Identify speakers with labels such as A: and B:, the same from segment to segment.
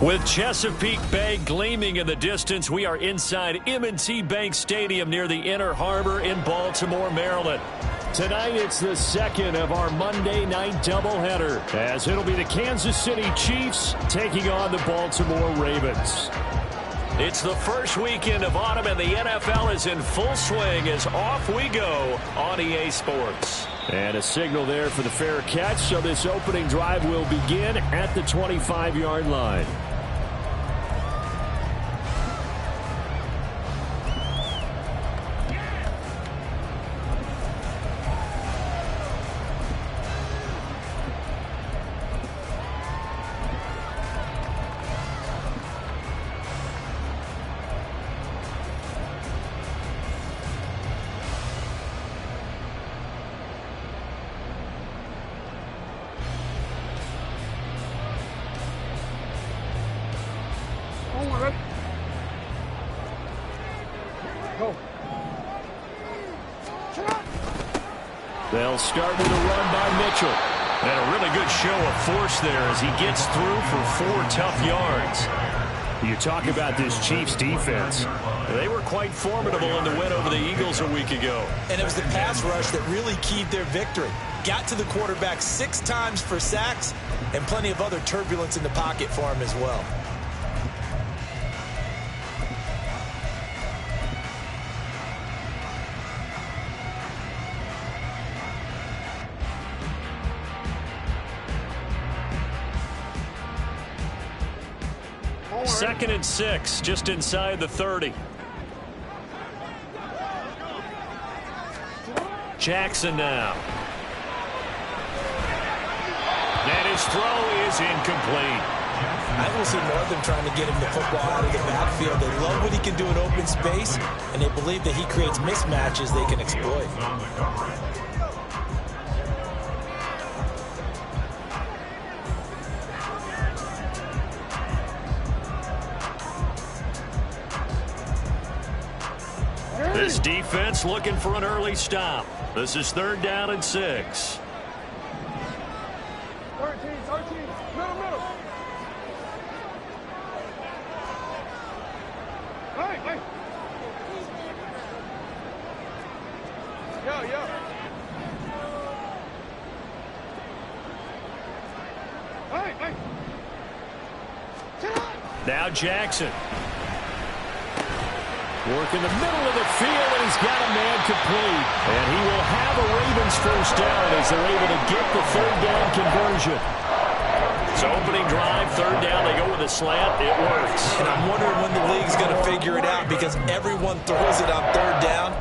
A: With Chesapeake Bay gleaming in the distance, we are inside M&T Bank Stadium near the Inner Harbor in Baltimore, Maryland. Tonight, it's the second of our Monday night doubleheader, as it'll be the Kansas City Chiefs taking on the Baltimore Ravens. It's the first weekend of autumn, and the NFL is in full swing as off we go on EA Sports. And a signal there for the fair catch, so this opening drive will begin at the 25-yard line. They'll start with a run by Mitchell. And a really good show of force there as he gets through for 4 tough yards. You talk about this Chiefs defense. They were quite formidable in the win over the Eagles a week ago.
B: And it was the pass rush that really keyed their victory. Got to the quarterback 6 times for sacks and plenty of other turbulence in the pocket for him as well.
A: Second and 6, just inside the 30. Jackson now. And his throw is incomplete.
B: I will see more of them trying to get him the football out of the backfield. They love what he can do in open space, and they believe that he creates mismatches they can exploit.
A: This defense looking for an early stop. This is 3rd down and 6.
C: 13, middle. Hey. Yo. Hey.
A: Now Jackson. Work in the middle of the field, and he's got a man complete. And he will have a Ravens first down as they're able to get the 3rd down conversion. So opening drive, 3rd down, they go with a slant. It works.
B: And I'm wondering when the league's going to figure it out because everyone throws it on 3rd down.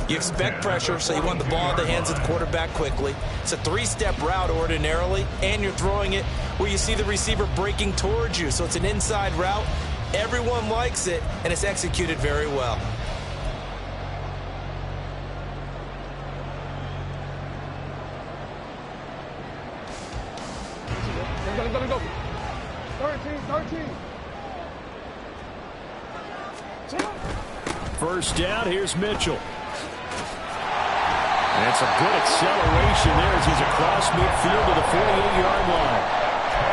B: You expect pressure, so you want the ball in the hands of the quarterback quickly. It's a 3-step route ordinarily, and you're throwing it where you see the receiver breaking towards you. So it's an inside route. Everyone likes it, and it's executed very well.
C: Go. 13.
A: First down, here's Mitchell. And some good acceleration there as he's across midfield to the 48-yard line.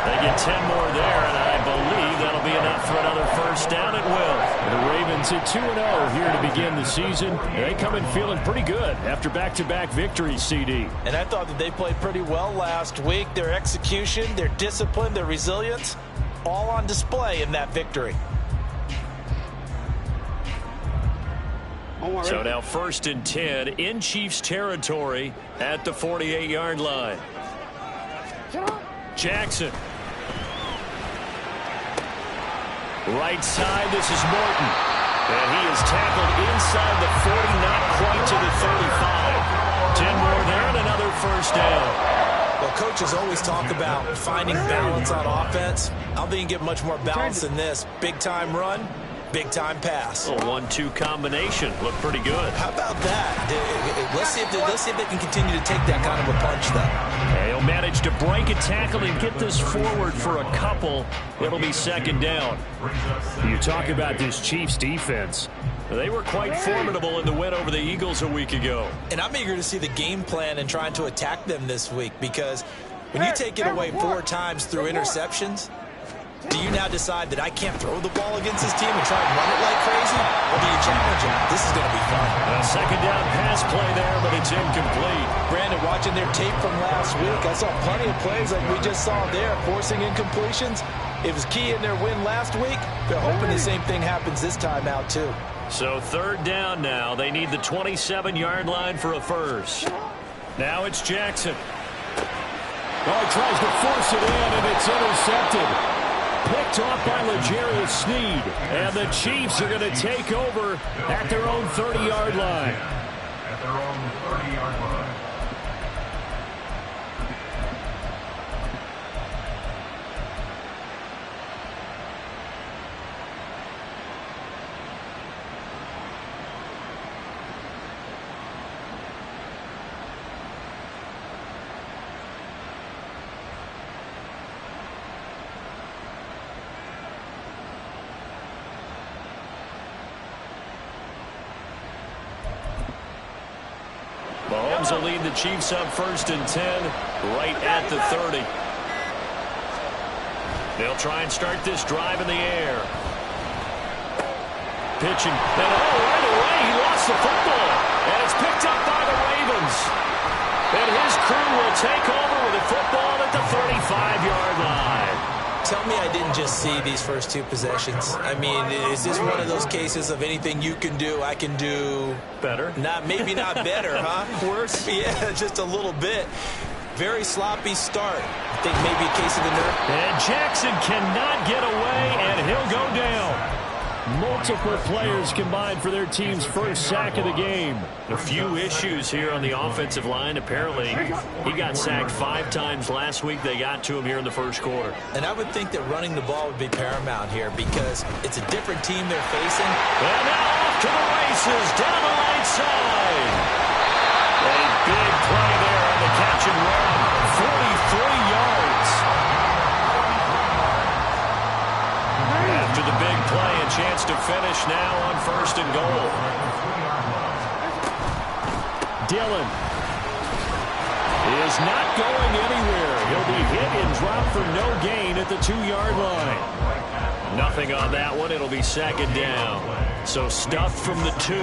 A: They get 10 more there, and I believe that'll be enough for another first down. It will. The Ravens at 2-0 here to begin the season. They come in feeling pretty good after back-to-back victories, CD.
B: And I thought that they played pretty well last week. Their execution, their discipline, their resilience, all on display in that victory.
A: So now 1st and 10 in Chiefs territory at the 48-yard line. Jackson. Right side, this is Morton. And he is tackled inside the 40, not quite to the 35. 10 more there and another first down.
B: Well, coaches always talk about finding balance on offense. I don't think you can get much more balance than this. Big-time run, Big-time pass.
A: A 1-2 combination. Looked pretty good.
B: How about that? Let's see if they can continue to take that kind of a punch, though.
A: He'll manage to break a tackle and get this forward for a couple. It'll be second down. You talk about this Chiefs defense. They were quite formidable in the win over the Eagles a week ago.
B: And I'm eager to see the game plan and trying to attack them this week, because when you take it away 4 times through interceptions, do you now decide that I can't throw the ball against this team and try and run it like crazy? Or do you challenge them? This is going to be fun.
A: A second down pass play there, but it's incomplete.
B: Brandon, watching their tape from last week, I saw plenty of plays like we just saw there, forcing incompletions. It was key in their win last week. They're hoping the same thing happens this time out, too.
A: So third down now. They need the 27-yard line for a first. Now it's Jackson.
D: Oh, he tries to force it in, and it's intercepted. Picked off by L'Jarius Sneed.
A: And the Chiefs are going to take over at their own 30-yard line.
E: At their own 30-yard line.
A: Mahomes will lead the Chiefs up 1st and 10, right at the 30. They'll try and start this drive in the air. Pitching. And right away, he lost the football. And it's picked up by the Ravens. And his crew will take over with the football at the 35-yard line.
B: Tell me I didn't just see these first 2 possessions. I mean, is this one of those cases of anything you can do, I can do
A: better?
B: Maybe not better, huh?
A: Worse?
B: Yeah, just a little bit. Very sloppy start. I think maybe a case of the nerve.
A: And Jackson cannot get away, and he'll go down.
D: Multiple players combined for their team's first sack of the game.
A: A few issues here on the offensive line. Apparently, he got sacked 5 times last week. They got to him here in the first quarter.
B: And I would think that running the ball would be paramount here, because it's a different team they're facing.
A: And now off to the races down the right side. A big play there on the catch and run. 43 yards. After the big play, a chance to finish now on 1st and goal.
D: Dillon is not going anywhere. He'll be hit and dropped for no gain at the 2-yard line.
A: Nothing on that one. It'll be second down. So stuffed from the 2.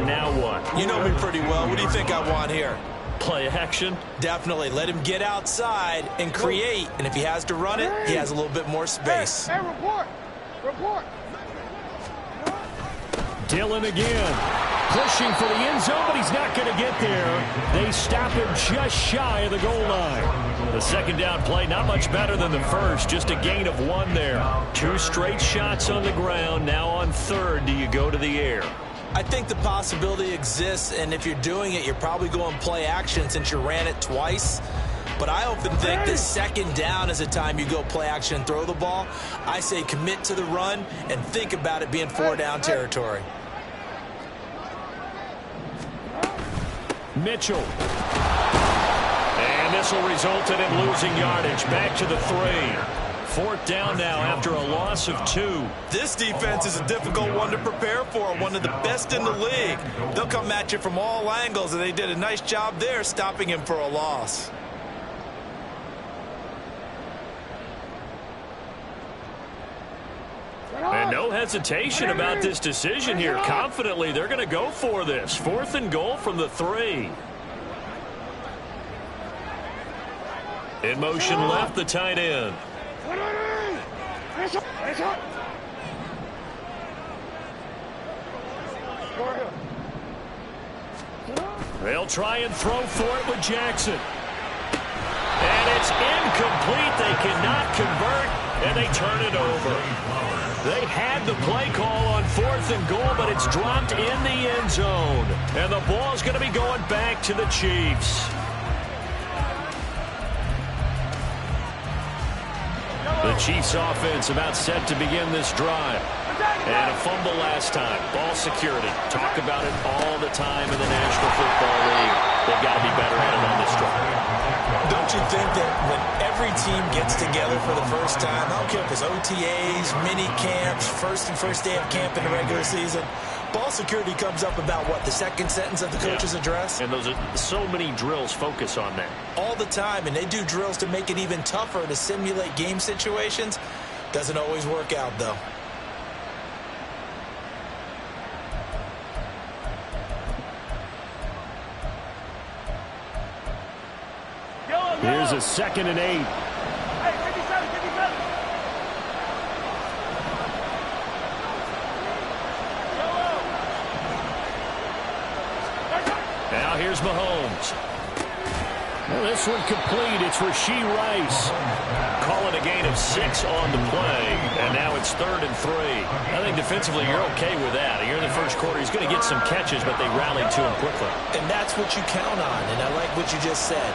A: Now what?
B: You know me pretty well. What do you think I want here?
A: Play action?
B: Definitely. Let him get outside and create. And if he has to run it, he has a little bit more space.
C: Hey, report. Report.
D: Dillon again. Pushing for the end zone, but he's not going to get there. They stop him just shy of the goal line.
A: The second down play, not much better than the first. Just a gain of 1 there. 2 straight shots on the ground. Now on 3rd, do you go to the air?
B: I think the possibility exists, and if you're doing it, you're probably going play action since you ran it twice. But I often think that second down is a time you go play action and throw the ball. I say commit to the run and think about it being 4-down territory.
D: Mitchell.
A: And this will result in him losing yardage. Back to the 3. 4th down now after a loss of 2.
B: This defense is a difficult one to prepare for, one of the best in the league. They'll come at you from all angles, and they did a nice job there stopping him for a loss.
A: And no hesitation about this decision here. Confidently, they're going to go for this. 4th and goal from the 3. In motion left, the tight end. They'll try and throw for it with Jackson. And it's incomplete. They cannot convert, and they turn it over. They had the play call on 4th and goal, but it's dropped in the end zone. And the ball's going to be going back to the Chiefs. The Chiefs offense about set to begin this drive. And a fumble last time. Ball security. Talk about it all the time in the National Football League. They've got to be better at it on this drive.
B: Don't you think that when every team gets together for the first time, I don't care if it's OTAs, mini camps, first day of camp in the regular season, ball security comes up about, what, the second sentence of the coach's address?
A: And those are so many drills focus on that.
B: All the time, and they do drills to make it even tougher to simulate game situations. Doesn't always work out, though.
D: Here's a 2nd and 8.
A: Now here's Mahomes.
D: Well, this one complete. It's Rashee Rice.
A: Call it a gain of 6 on the play, and now it's 3rd and 3. I think defensively you're okay with that. You're in the first quarter. He's going to get some catches, but they rallied to him quickly.
B: And that's what you count on, and I like what you just said.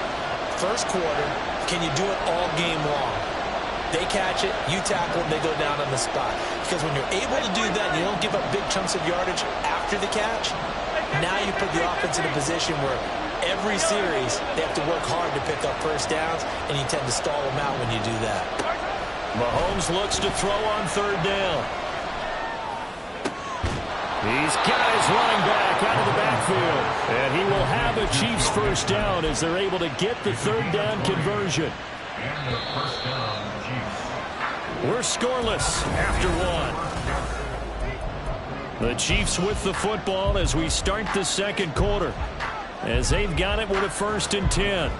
B: First quarter, can you do it all game long? They catch it, you tackle them, they go down on the spot. Because when you're able to do that, you don't give up big chunks of yardage after the catch, now you put the offense in a position where every series they have to work hard to pick up first downs, and you tend to stall them out when you do that.
A: Mahomes looks to throw on 3rd down.
D: These guys running back out of the backfield. And he will have a Chiefs first down as they're able to get the 3rd down conversion.
E: And the first down, Chiefs.
A: We're scoreless after 1. The Chiefs with the football as we start the second quarter, as they've got it with a 1st and 10.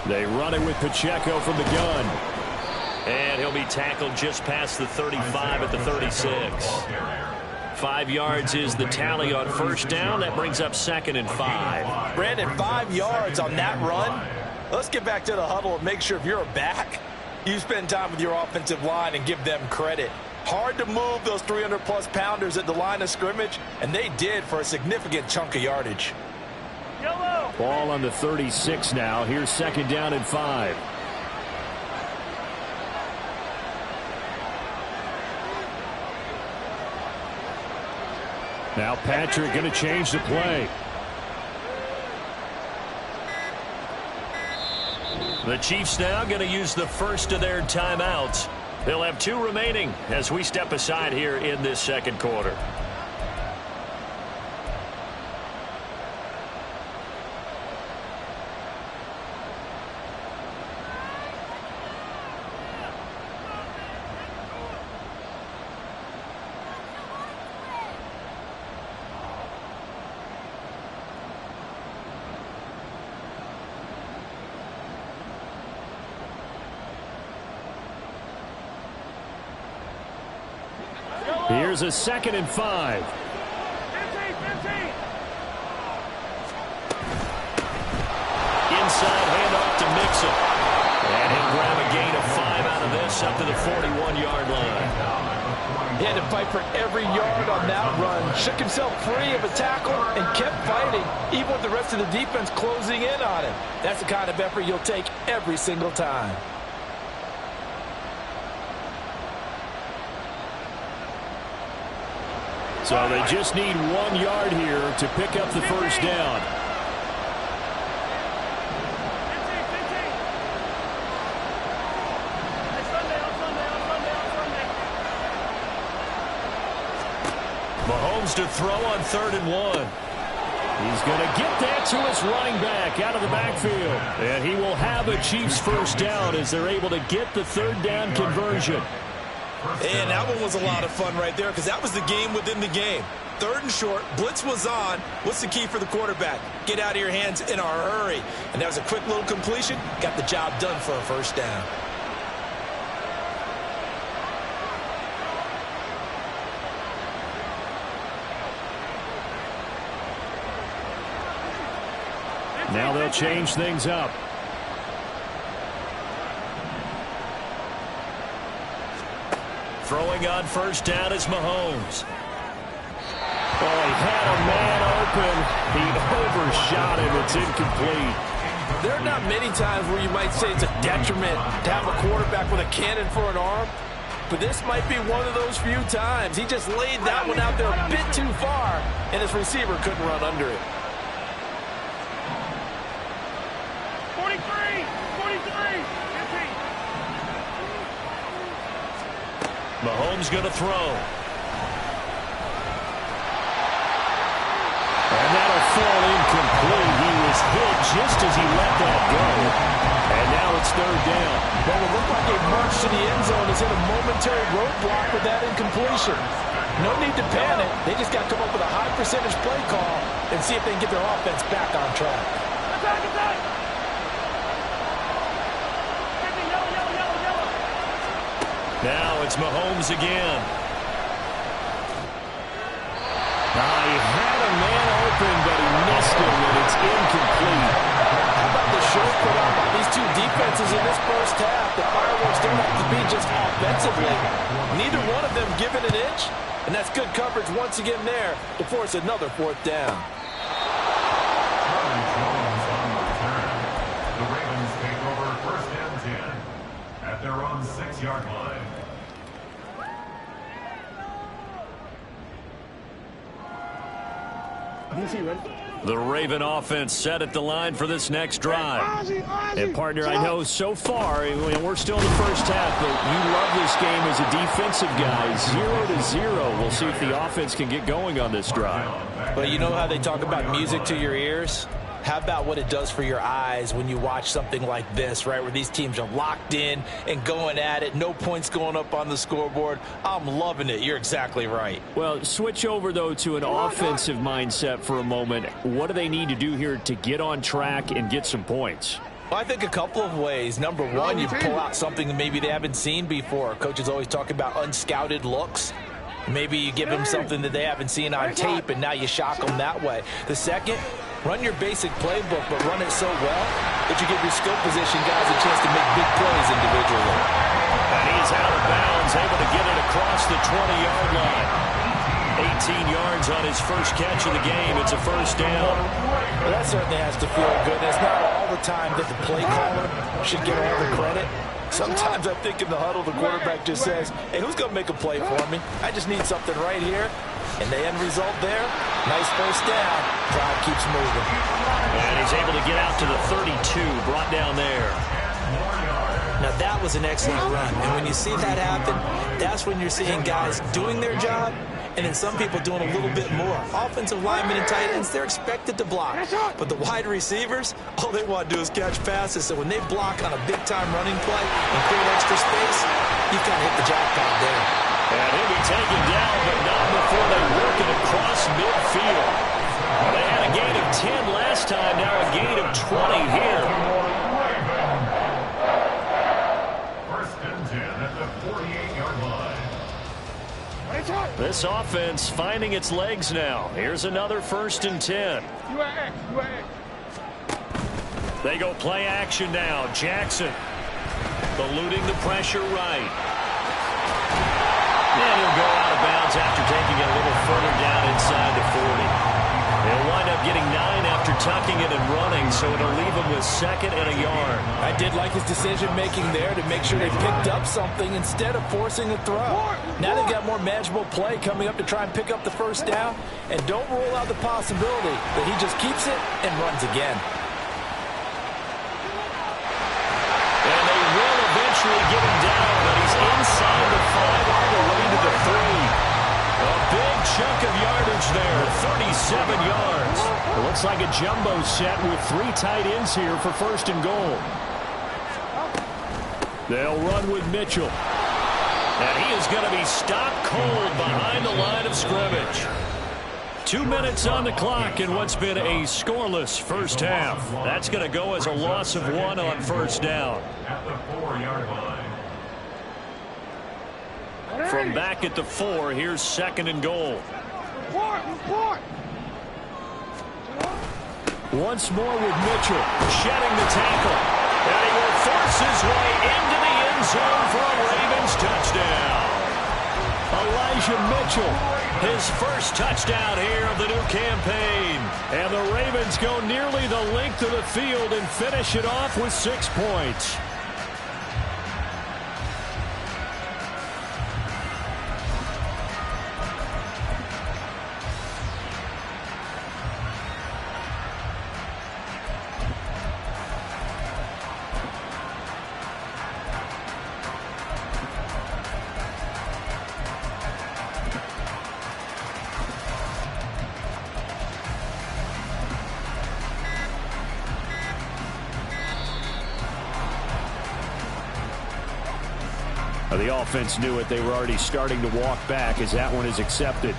A: They run it with Pacheco from the gun. And he'll be tackled just past the 35 at the 36. 5 yards is the tally on first down. That brings up 2nd and 5.
B: Brandon, 5 yards on that run. Let's get back to the huddle and make sure if you're a back, you spend time with your offensive line and give them credit. Hard to move those 300-plus pounders at the line of scrimmage, and they did for a significant chunk of yardage.
D: Ball on the 36 now. Here's 2nd down and 5. Now Patrick going to change the play.
A: The Chiefs now going to use the first of their timeouts. They'll have 2 remaining as we step aside here in this second quarter.
D: Here's a 2nd and 5.
A: Inside handoff to Mixon. And he'll grab a gain of 5 out of this up to the 41-yard line.
B: He had to fight for every yard on that run. Shook himself free of a tackle and kept fighting, even with the rest of the defense closing in on him. That's the kind of effort you'll take every single time.
D: So they just need 1 yard here to pick up the first down.
A: Mahomes to throw on 3rd and 1.
D: He's going to get that to his running back out of the backfield. And he will have a Chiefs first down as they're able to get the 3rd down conversion.
B: And that one was a lot of fun right there because that was the game within the game. 3rd and short, blitz was on. What's the key for the quarterback? Get out of your hands in a hurry. And that was a quick little completion. Got the job done for a first down.
A: Now they'll change things up. Throwing on first down is Mahomes. Oh, he had a man open. He overshot him. It's incomplete.
B: There are not many times where you might say it's a detriment to have a quarterback with a cannon for an arm, but this might be one of those few times. He just laid that one out there a bit too far, and his receiver couldn't run under it.
C: 43, 43, 15.
A: Mahomes going to throw. And that'll fall incomplete. He was hit just as he let that go. And now it's third down.
B: Well, it looked like a march to the end zone has hit a momentary roadblock with that incompletion. No need to panic. They just got to come up with a high percentage play call and see if they can get their offense back on track.
C: Attack, attack.
A: Now it's Mahomes again. He had a man open, but he missed him, and it's incomplete.
B: How about the show put up by these two defenses in this first half? The fireworks don't have to be just offensively. Neither one of them given an inch, and that's good coverage once again there to force another fourth down.
E: The Ravens take over first and 10 at their own 6-yard line.
A: The Raven offense set at the line for this next drive. And, partner, I know so far, we're still in the first half, but you love this game as a defensive guy. 0-0. We'll see if the offense can get going on this drive.
B: But you know how they talk about music to your ears? How about what it does for your eyes when you watch something like this, right, where these teams are locked in and going at it, no points going up on the scoreboard? I'm loving it. You're exactly right.
A: Well, switch over, though, to an offensive mindset for a moment. What do they need to do here to get on track and get some points?
B: Well, I think a couple of ways. Number one, you pull out something that maybe they haven't seen before. Coaches always talk about unscouted looks. Maybe you give them something that they haven't seen on tape, and now you shock them that way. The second, run your basic playbook, but run it so well that you give your skill position guys a chance to make big plays individually.
A: And he's out of bounds, able to get it across the 20-yard line. 18 yards on his first catch of the game. It's a first down.
B: Well, that certainly has to feel good. It's not all the time that the play caller should get all the credit. Sometimes I think in the huddle, the quarterback just says, hey, who's going to make a play for me? I just need something right here. And the end result there, nice first down. Drive keeps moving.
A: And he's able to get out to the 32, brought down there.
B: Now, that was an excellent run. And when you see that happen, that's when you're seeing guys doing their job and then some people doing a little bit more. Offensive linemen and tight ends, they're expected to block. But the wide receivers, all they want to do is catch passes. So when they block on a big-time running play and create extra space, you've got to hit the jackpot there.
A: And he'll be taken down, but not before they work it across midfield. They had a gain of 10 last time, now a gain of 20 here.
E: First and 10 at the 48-yard line.
A: This offense finding its legs now. Here's another first and 10. They go play action now. Jackson eluding the pressure right. And he'll go out of bounds after taking it a little further down inside the 40. They'll wind up getting 9 after tucking it and running, so it'll leave him with second and a yard.
B: I did like his decision-making there to make sure they picked up something instead of forcing a throw. Now they've got more manageable play coming up to try and pick up the first down, and don't rule out the possibility that he just keeps it and runs again.
A: And they will eventually get him down, but he's inside the 5 all the way to the 3. A big chunk of yardage there, 37 yards. It looks like a jumbo set with 3 tight ends here for first and goal. They'll run with Mitchell. And he is going to be stopped cold behind the line of scrimmage. 2 minutes on the clock in what's been a scoreless first half. That's going to go as a loss of 1 on first down.
E: At the 4-yard line.
A: From back at the 4, here's second and goal. Once more with Mitchell, shedding the tackle. And he will force his way into the end zone for a Ravens touchdown. Elijah Mitchell, his first touchdown here of the new campaign. And the Ravens go nearly the length of the field and finish it off with 6 points. The offense knew it. They were already starting to walk back as that one is accepted.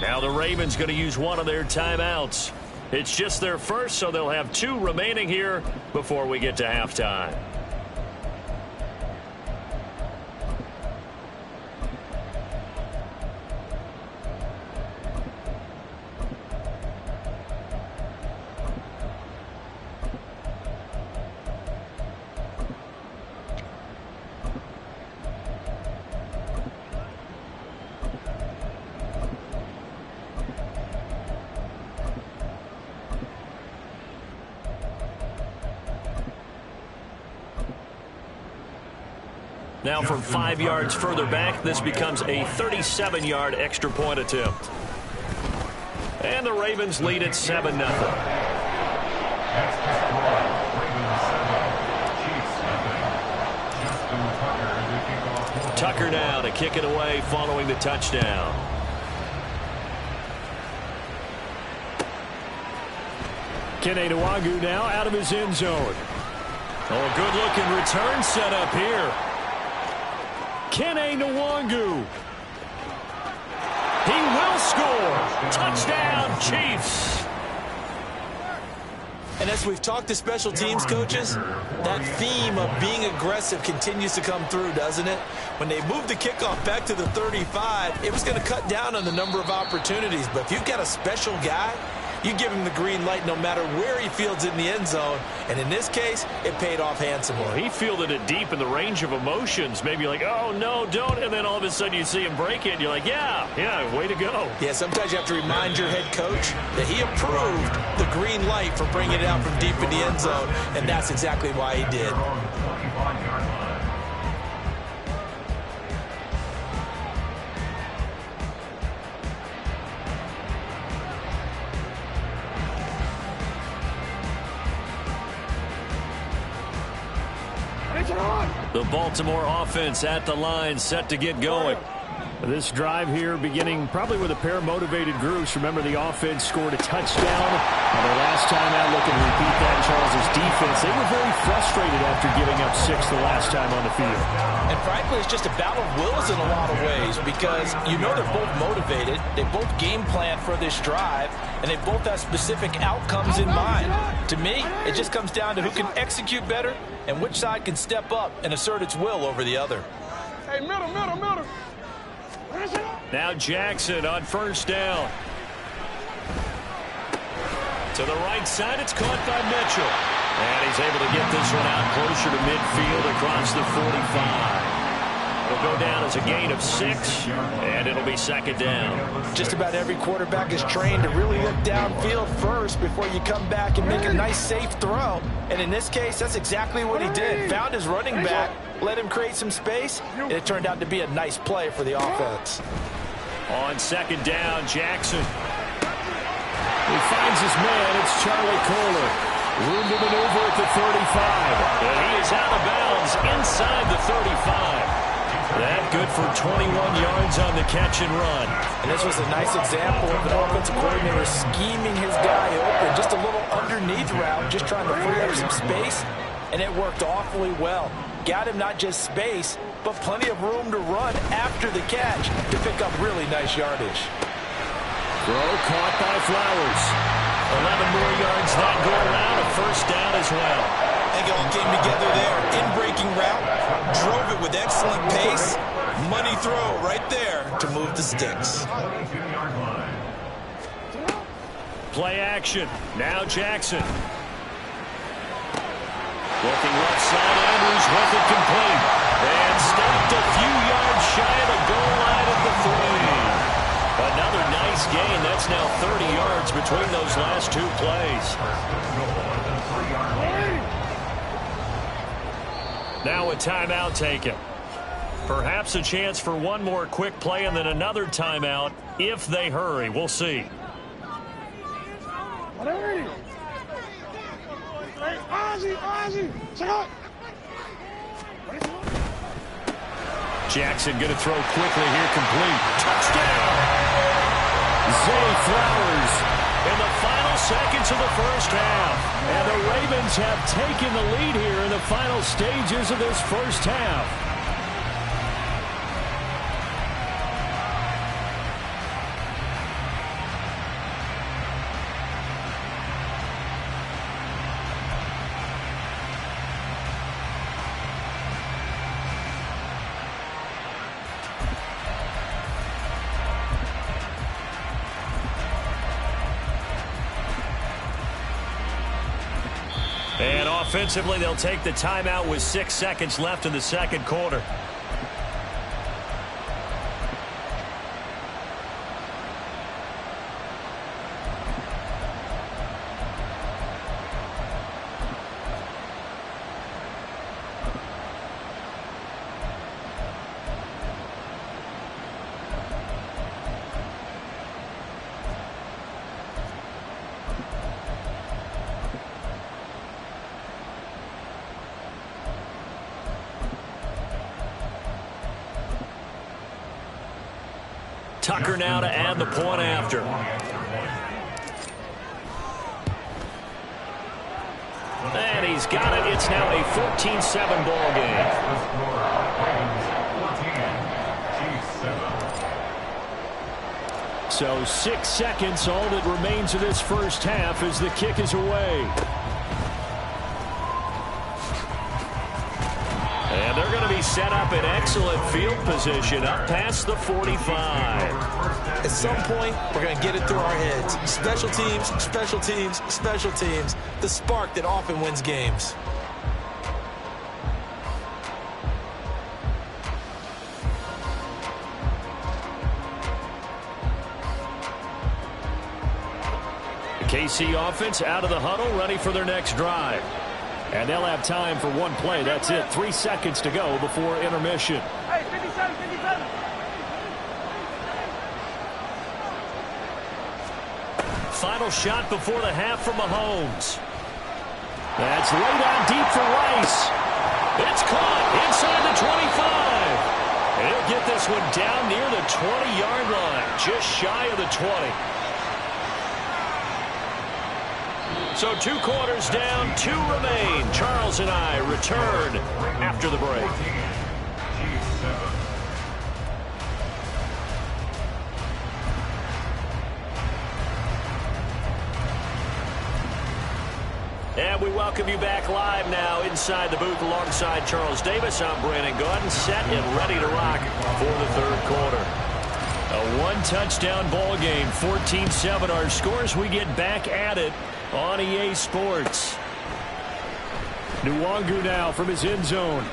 A: Now the Ravens going to use one of their timeouts. It's just their first, so they'll have 2 remaining here before we get to halftime. Now from 5 yards further back, this becomes a 37-yard extra point attempt. And the Ravens lead at 7-0. Tucker now to kick it away following the touchdown. Kene Nwangwu now out of his end zone. Oh, good-looking return set up here. Kene Nwangwu. He will score. Touchdown, Chiefs.
B: And as we've talked to special teams coaches, that theme of being aggressive continues to come through, doesn't it? When they moved the kickoff back to the 35, it was going to cut down on the number of opportunities. But if you've got a special guy, you give him the green light no matter where he fields in the end zone. And in this case, it paid off handsomely.
A: Well, he fielded it deep in the range of emotions. Maybe like, oh, no, don't. And then all of a sudden you see him break it. You're like, yeah, way to go.
B: Yeah, sometimes you have to remind your head coach that he approved the green light for bringing it out from deep in the end zone. And that's exactly why he did.
A: The Baltimore offense at the line, set to get going. This drive here beginning probably with a pair of motivated groups. Remember, the offense scored a touchdown. And their last time out, looking to repeat that, Charles' defense, they were very frustrated after giving up 6 the last time on the field.
B: And frankly, it's just a battle of wills in a lot of ways because you know they're both motivated. They both game plan for this drive, and they both have specific outcomes in mind. To me, it just comes down to who can execute better and which side can step up and assert its will over the other.
C: Hey, middle.
A: Now Jackson on first down. To the right side, it's caught by Mitchell. And he's able to get this one out closer to midfield across the 45. It'll go down as a gain of 6, and it'll be second down.
B: Just about every quarterback is trained to really look downfield first before you come back and make a nice, safe throw. And in this case, that's exactly what he did. Found his running back, let him create some space, and it turned out to be a nice play for the offense.
A: On second down, Jackson. He finds his man. It's Charlie Kohler. Room to maneuver at the 35. And he is out of bounds inside the 35. That good for 21 yards on the catch and run.
B: And this was a nice example of an offensive coordinator scheming his guy open. Just a little underneath route, just trying to free up some space, and it worked awfully well. Got him not just space, but plenty of room to run after the catch to pick up really nice yardage.
A: Throw caught by Flowers. 11 more yards that go around, a first down as well.
B: I think it all came together there. In-breaking route, drove it with excellent pace. Money throw right there to move the sticks.
A: Play action. Now Jackson. Looking left side, Andrews with it complete. And stopped a few yards shy of the goal line at the 3. Another nice gain. That's now 30 yards between those last two plays. Now a timeout taken. Perhaps a chance for one more quick play and then another timeout if they hurry. We'll see. Jackson going to throw quickly here, complete. Touchdown! Zay Flowers in the final seconds of the first half. And the Ravens have taken the lead here in the final stages of this first half. And offensively, they'll take the timeout with 6 seconds left in the second quarter. Tucker now to add the point after. And he's got it. It's now a 14-7 ball game. So 6 seconds, all that remains of this first half as the kick is away. And they're going to be set up in excellent field position up past the 45.
B: At some point, we're going to get it through our heads. Special teams, special teams, special teams. The spark that often wins games.
A: The KC offense out of the huddle, ready for their next drive. And they'll have time for one play. That's it. 3 seconds to go before intermission.
C: Hey, 57, 57.
A: Final shot before the half from Mahomes. That's laid out deep for Rice. It's caught inside the 25. And he'll get this one down near the 20-yard line, just shy of the 20. So 2 quarters down, 2 remain. Charles and I return after the break. And we welcome you back live now inside the booth alongside Charles Davis. I'm Brandon Gordon, set and ready to rock for the third quarter. A 1-touchdown ball game, 14-7 our scores. We get back at it on EA Sports. Nwangu now from his end zone.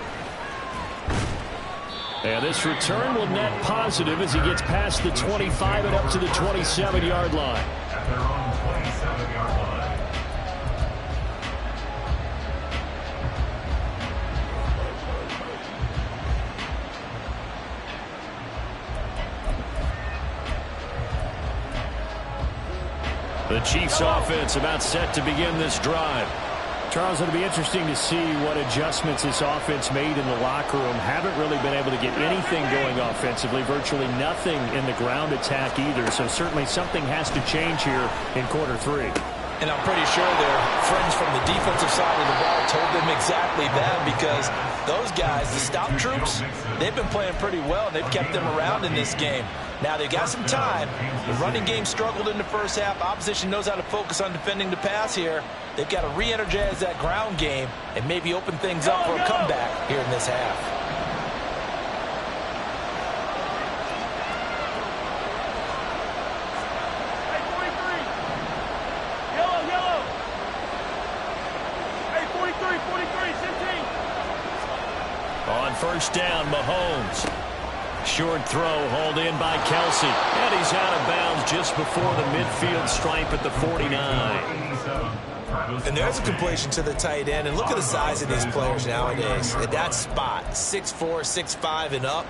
A: And this return will net positive as he gets past the 25 and up to the 27-yard line.
E: At their own 27-yard line.
A: The Chiefs offense about set to begin this drive.
D: Charles, it'll be interesting to see what adjustments this offense made in the locker room. Haven't really been able to get anything going offensively, virtually nothing in the ground attack either. So certainly something has to change here in quarter 3.
B: And I'm pretty sure their friends from the defensive side of the ball told them exactly that, because those guys, the stop troops, they've been playing pretty well, and they've kept them around in this game. Now, they've got some time. The running game struggled in the first half. Opposition knows how to focus on defending the pass here. They've got to re-energize that ground game and maybe open things up for a comeback here in this half.
A: On first down, Mahomes. Short throw hauled in by Kelsey. And he's out of bounds just before the midfield stripe at the 49.
B: And there's a completion to the tight end. And look at the size of these players nowadays. At that spot, 6'4", 6'5", and up.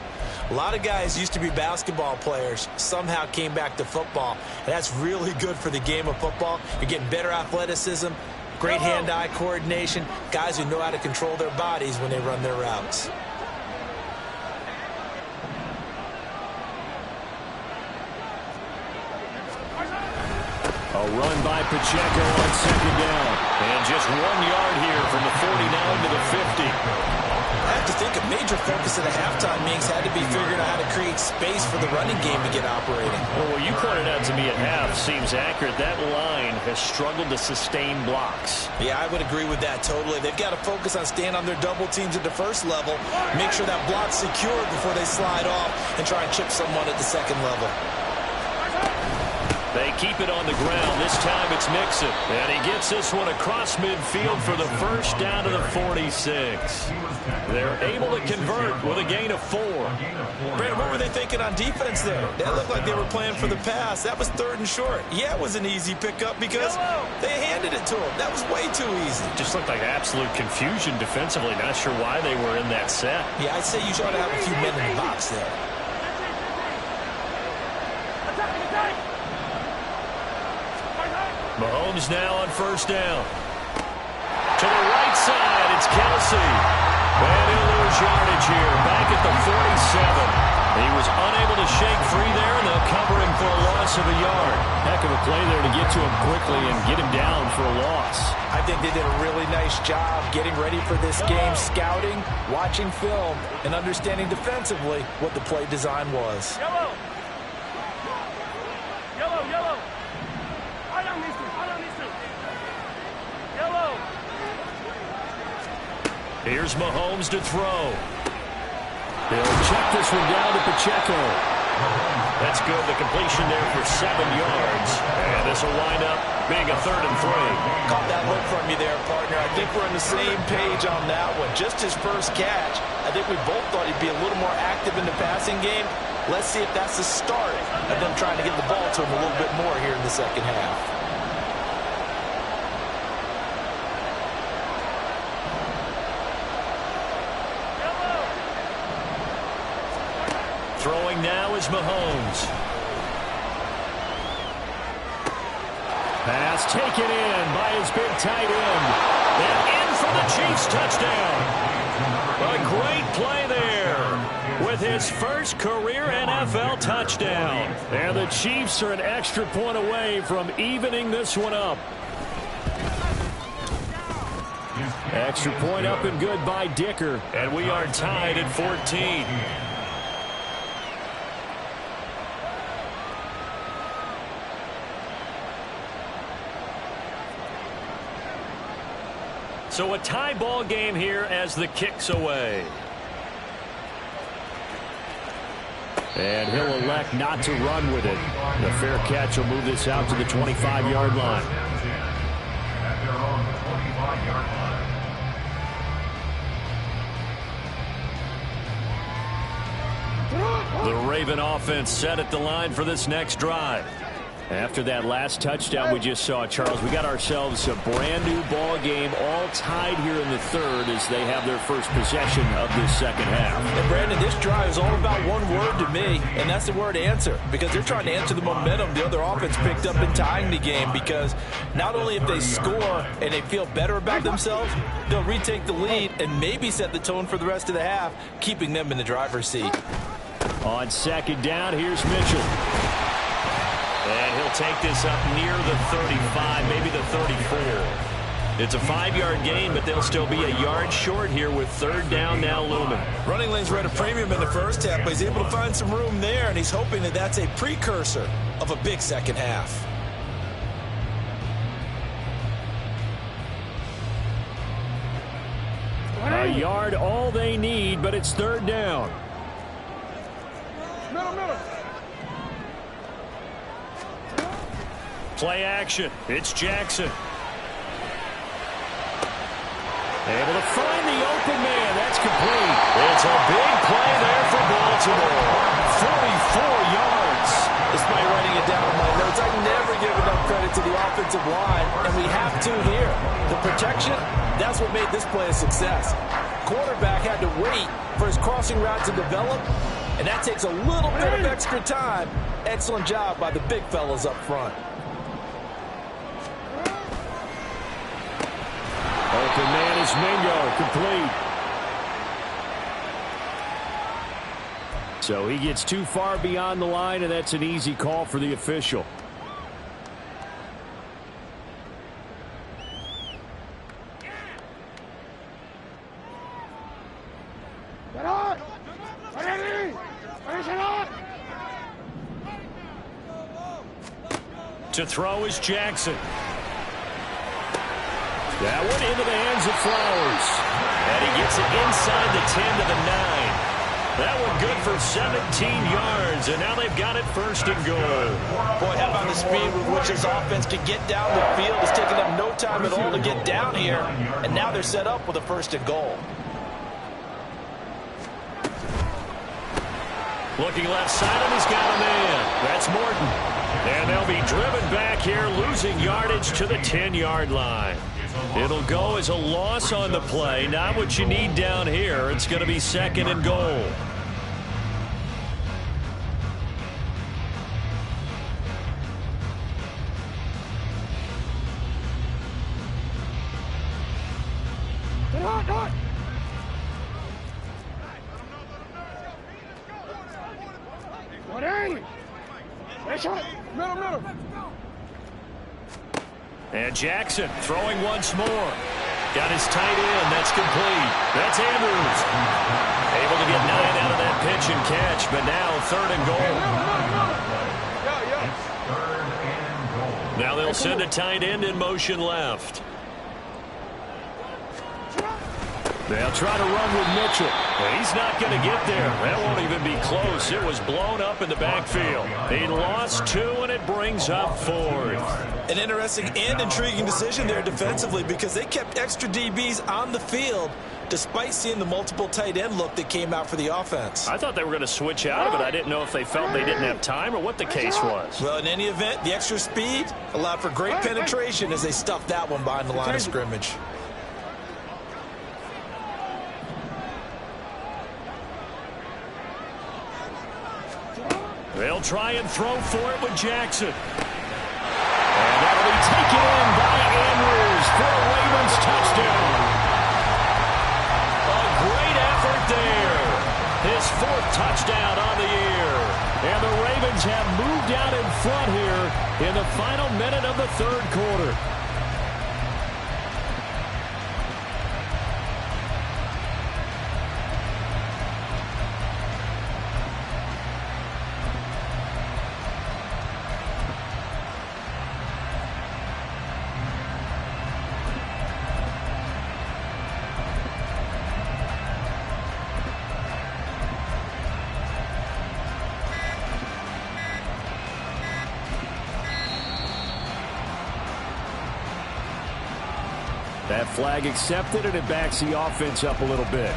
B: A lot of guys used to be basketball players, somehow came back to football. And that's really good for the game of football. You're getting better athleticism, great hand-eye coordination, guys who know how to control their bodies when they run their routes.
A: A run by Pacheco on second down. And just 1 yard here from the 49 to the 50.
B: I have to think a major focus of the halftime meetings had to be figuring out how to create space for the running game to get operating.
A: Well, what you pointed out to me at half seems accurate. That line has struggled to sustain blocks.
B: Yeah, I would agree with that totally. They've got to focus on staying on their double teams at the first level, make sure that block's secured before they slide off and try and chip someone at the second level.
A: They keep it on the ground. This time it's Mixon. And he gets this one across midfield for the first down to the 46. They're able to convert with a gain of 4.
B: Brandon, what were they thinking on defense there? That looked like they were playing for the pass. That was 3rd and short. Yeah, it was an easy pickup because they handed it to him. That was way too easy.
A: Just looked like absolute confusion defensively. Not sure why they were in that set.
B: Yeah, I'd say you ought to have a few men in the box there.
A: Mahomes now on first down. To the right side, it's Kelsey. And he'll lose yardage here, back at the 47. He was unable to shake free there, and they'll cover him for a loss of a yard. Heck of a play there to get to him quickly and get him down for a loss.
B: I think they did a really nice job getting ready for this game, scouting, watching film, and understanding defensively what the play design was.
C: Yellow.
A: Here's Mahomes to throw. He'll check this one down to Pacheco. That's good. The completion there for 7 yards. And this will wind up being a 3rd and 3.
B: Caught that look from you there, partner. I think we're on the same page on that one. Just his first catch. I think we both thought he'd be a little more active in the passing game. Let's see if that's the start of them trying to get the ball to him a little bit more here in the second half.
A: Throwing now is Mahomes. Pass taken in by his big tight end. And in for the Chiefs touchdown. A great play there with his first career NFL touchdown. And the Chiefs are an extra point away from evening this one up. Extra point up and good by Dicker. And we are tied at 14. So a tie ball game here as the kick's away. And he'll elect not to run with it. The fair catch will move this out to the 25-yard line.
E: At their own 25-yard line.
A: The Raven offense set at the line for this next drive.
D: After that last touchdown we just saw, Charles, we got ourselves a brand new ball game, all tied here in the third as they have their first possession of this second half.
B: And Brandon, this drive is all about one word to me, and that's the word answer, because they're trying to answer the momentum the other offense picked up in tying the game, because not only if they score and they feel better about themselves, they'll retake the lead and maybe set the tone for the rest of the half, keeping them in the driver's seat.
D: On second down, here's Mitchell.
A: And he'll take this up near the 35, maybe the 34. It's a 5-yard gain, but they'll still be a yard short here with third down now looming.
B: Running lanes were at a premium in the first half, but he's able to find some room there, and he's hoping that that's a precursor of a big second half.
D: A yard all they need, but it's third down.
C: Middle.
A: Play action. It's Jackson.
D: Able to find the open man. That's complete.
A: It's a big play there for Baltimore. 44 yards.
B: Despite writing it down in my notes, I never give enough credit to the offensive line, and we have to here. The protection, that's what made this play a success. Quarterback had to wait for his crossing route to develop, and that takes a little bit of extra time. Excellent job by the big fellas up front.
D: Open man is Mingo, complete. So he gets too far beyond the line, and that's an easy call for the official.
A: To throw is Jackson.
D: That one into the hands of Flowers.
A: And he gets it inside the 10 to the 9. That one good for 17 yards, and now they've got it first and goal.
B: Boy, how about the speed with which this offense can get down the field? It's taken them no time at all to get down here, and now they're set up with a first and goal.
A: Looking left side, and he's got a man. That's Morton. And they'll be driven back here, losing yardage to the 10-yard line. It'll go as a loss on the play. Not what you need down here. It's going to be second and goal.
C: Middle.
A: And Jackson throwing once more. Got his tight end. That's complete. That's Andrews. Able to get 9 out of that pitch and catch, but now third and goal. Now they'll send a tight end in motion left. They'll try to run with Mitchell. Well, he's not going to get there. That won't even be close. It was blown up in the backfield. He lost 2, and it brings up 4th.
B: An interesting and intriguing decision there defensively, because they kept extra DBs on the field despite seeing the multiple tight end look that came out for the offense.
A: I thought they were going to switch out of it. I didn't know if they felt they didn't have time or what the case was.
B: Well, in any event, the extra speed allowed for great penetration as they stuffed that one behind the line of scrimmage.
A: They'll try and throw for it with Jackson. And that'll be taken in by Andrews for a Ravens touchdown. A great effort there. His 4th touchdown on the year. And the Ravens have moved out in front here in the final minute of the third quarter.
D: That flag accepted, and it backs the offense up a little bit.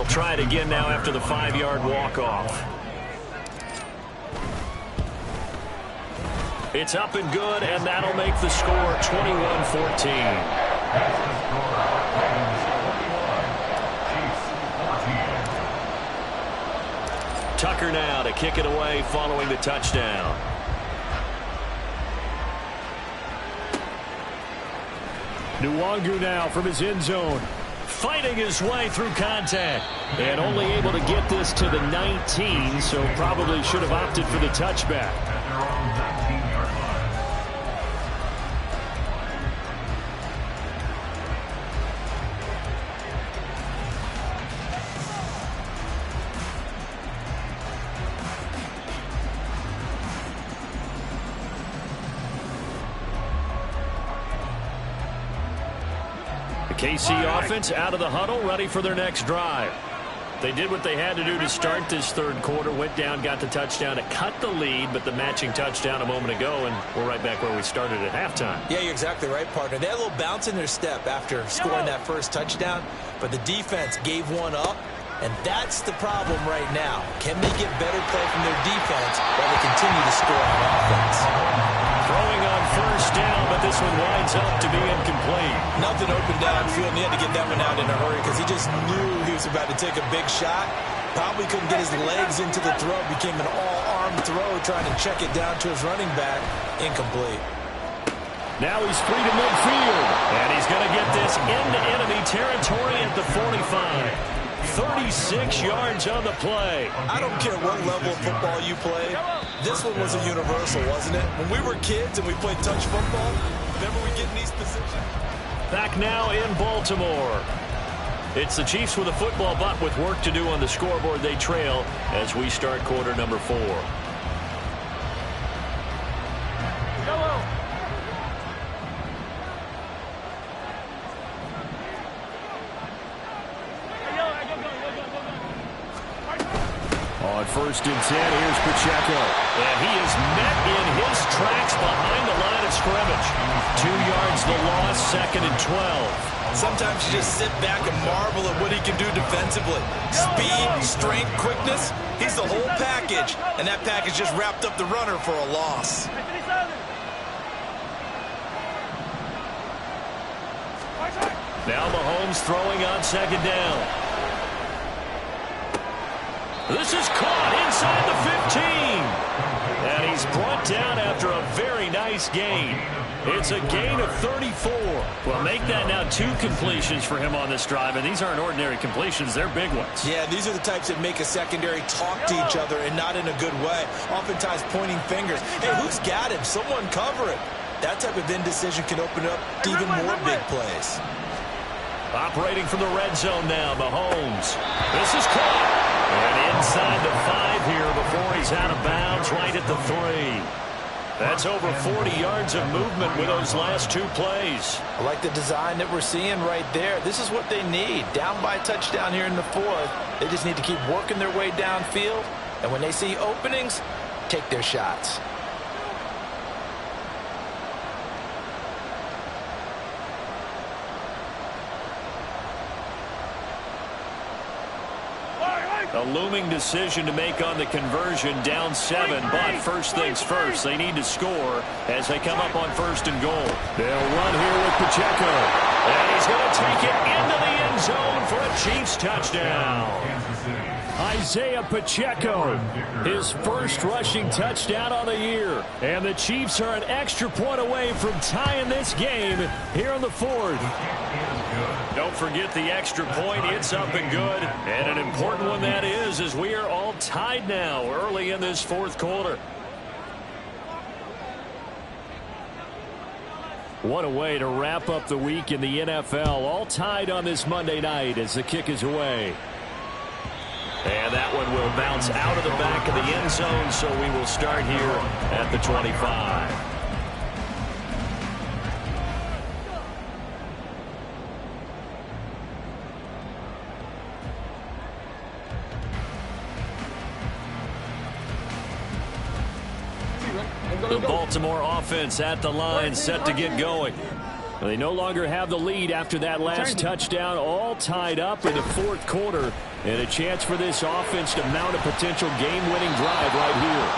A: They'll try it again now after the 5-yard walk-off. It's up and good, and that'll make the score 21-14. Tucker now to kick it away following the touchdown.
D: Nwangu now from his end zone.
A: Fighting his way through contact. And only able to get this to the 19, so probably should have opted for the touchback. KC offense out of the huddle, ready for their next drive. They did what they had to do to start this third quarter, went down, got the touchdown to cut the lead, but the matching touchdown a moment ago, and we're right back where we started at halftime.
B: Yeah, you're exactly right, partner. They had a little bounce in their step after scoring that first touchdown, but the defense gave one up, and that's the problem right now. Can they get better play from their defense while they continue to score on offense?
A: Throwing on first down, but this one winds up to be incomplete.
B: Nothing open downfield, and he had to get that one out in a hurry because he just knew he was about to take a big shot. Probably couldn't get his legs into the throw. Became an all-arm throw, trying to check it down to his running back. Incomplete.
A: Now he's free to midfield, and he's going to get this into enemy territory at the 45. 36 yards on the play.
B: I don't care what level of football you play. This one was a universal, wasn't it? When we were kids and we played touch football, remember we get in these positions?
A: Back now in Baltimore. It's the Chiefs with a football, but with work to do on the scoreboard, they trail as we start quarter number 4.
D: On first and 10, here's Pacheco.
A: And he is met in his tracks behind the line of scrimmage. 2 yards the loss, second and 12.
B: Sometimes you just sit back and marvel at what he can do defensively. Speed, strength, quickness, he's the whole package. And that package just wrapped up the runner for a loss.
A: Now Mahomes throwing on second down. This is caught inside the 15. And he's brought down after a very nice gain. It's a gain of 34. Well, make that now 2 completions for him on this drive, and these aren't ordinary completions. They're big ones.
B: Yeah, these are the types that make a secondary talk to each other and not in a good way. Oftentimes pointing fingers. Hey, who's got him? Someone cover it. That type of indecision can open up to even more big plays.
A: Operating from the red zone now, Mahomes. This is caught. And inside the 5 here before he's out of bounds, right at the 3. That's over 40 yards of movement with those last 2 plays.
B: I like the design that we're seeing right there. This is what they need. Down by a touchdown here in the 4th. They just need to keep working their way downfield. And when they see openings, take their shots.
A: A looming decision to make on the conversion, down 7, but first things first, they need to score as they come up on first and goal.
D: They'll run here with Pacheco.
A: And he's going to take it into the end zone for a Chiefs touchdown.
D: Isaiah Pacheco, his first rushing touchdown on the year. And the Chiefs are an extra point away from tying this game here in the 4th.
A: Don't forget the extra point. It's up and good. And an important one that is, as we are all tied now early in this 4th quarter.
D: What a way to wrap up the week in the NFL. All tied on this Monday night as the kick is away.
A: And that one will bounce out of the back of the end zone, so we will start here at the 25. The Baltimore offense at the line, set to get going.
D: Well, they no longer have the lead after that last touchdown, all tied up in the fourth quarter, and a chance for this offense to mount a potential game-winning drive right here.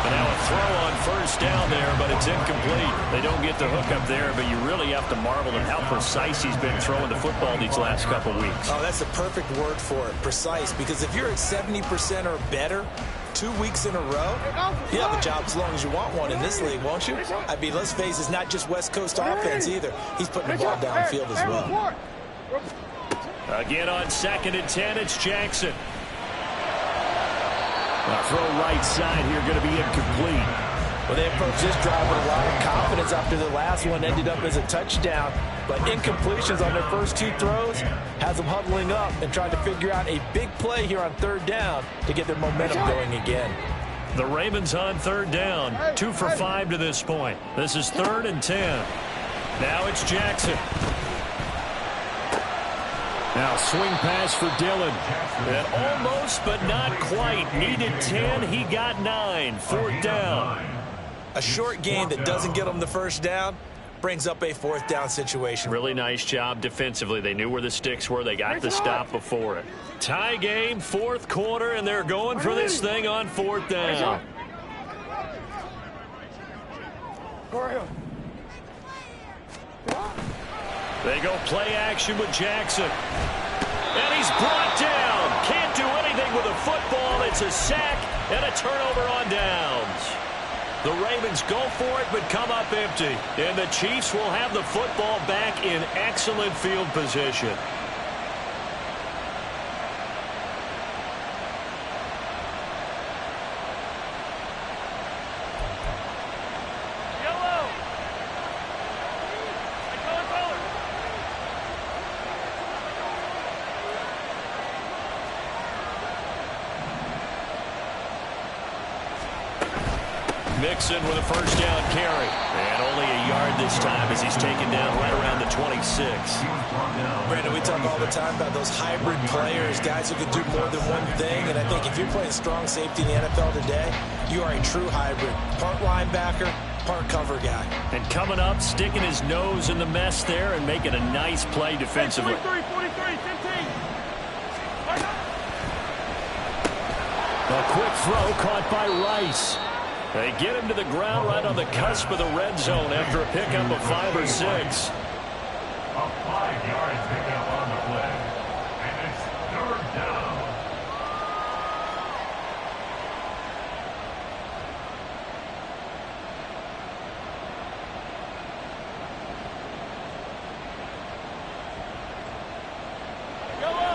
A: And now a throw on first down there, but it's incomplete. They don't get the hook up there, but you really have to marvel at how precise he's been throwing the football these last couple weeks.
B: Oh, that's the perfect word for it, precise, because if you're at 70% or better 2 weeks in a row, you have a job as long as you want one in this league, won't you? I mean, let's face it, it's not just West Coast offense either. He's putting the ball downfield as well.
A: Again on 2nd and 10, it's Jackson.
D: Throw right side here going to be incomplete.
B: Well, they approached this drive with a lot of confidence after the last one ended up as a touchdown. But incompletions on their first 2 throws has them huddling up and trying to figure out a big play here on 3rd down to get their momentum going again.
A: The Ravens on 3rd down, 2 for 5 to this point. This is 3rd and 10. Now it's Jackson.
D: Now swing pass for Dillon.
A: And almost, but not quite. Needed 10, he got 9. 4th down.
B: A short gain that doesn't get them the first down brings up a 4th down situation.
A: Really nice job defensively. They knew where the sticks were. They got the stop before it. Tie game, 4th quarter, and they're going for this thing on 4th down. They go play action with Jackson. And he's brought down. Can't do anything with a football. It's a sack and a turnover on downs. The Ravens go for it but come up empty. And the Chiefs will have the football back in excellent field position. Mixon with a first down carry. And only a yard this time as he's taken down right around the 26.
B: Brandon, we talk all the time about those hybrid players, guys who can do more than one thing. And I think if you're playing strong safety in the NFL today, you are a true hybrid. Part linebacker, part cover guy.
A: And coming up, sticking his nose in the mess there and making a nice play defensively.
C: 43, 15.
A: A quick throw caught by Rice. They get him to the ground right on the cusp of the red zone after a pickup of 5 or 6.
E: A 5-yard pickup on the play. And it's 3rd down.